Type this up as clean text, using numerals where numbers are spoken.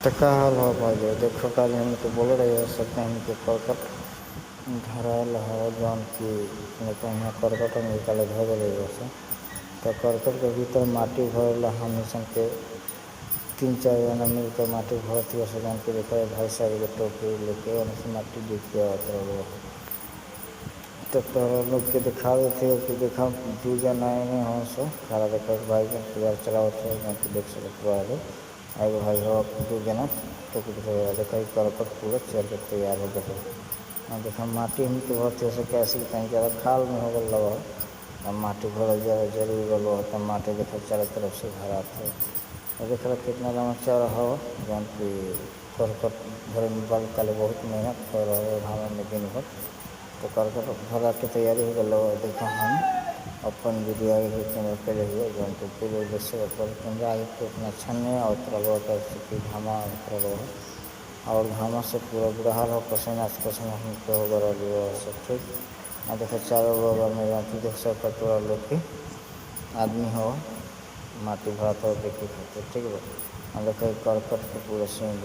तो का हाल हो भाई देखो कल हमको बोल रहे हो सकते हैं हमके करकट धराल हो जौन कि यहाँ करकट निकाले धो गए से तो करकट के भीतर माटी भरला हम के 3-4 जना मिल कर माटी भरती है जौन के देखा भाई साहब के टोपी लेके से माटी देख के आवत रहो तो तोहरा लोग के दिखावे थे कि देखा 2 जना नहीं हो सो खड़ा देखो भाई के तैयार चलावत है जौन कि देख सकते हो एगो भाई हो 2 जना टोपी देखा करकट पूरा चल के तैयार हो गए देखा माटी हम के भरती से कैसे कहीं ज़्यादा खाल में हो गल लगा अब माटी भरल ज़्यादा जरूरी लगा तो माटी देखा चारों तरफ से भराते और देख कितना लंबा चौड़ा हो जौन कि करकट भरे में बल कल बहुत मेहनत कर रहे हैं घाम में दिन भर तो करकट भरा के तैयारी हो गल देखा हम अपन वीडियो कैमरा पहले हुए जौन को पूरे दृश्य पर कैमरा इतना छन्ने उतरल कि घामा उतरल और घामा से पूरा बुरा हाल हो पसीना से पसीना हमको हो गया सब ठीक आ देखा चारों बगल में राती देख सकता पूरा लोग के आदमी हो माटी भरा तो देखे खाते ठीक है देखा करकट के पूरा सीन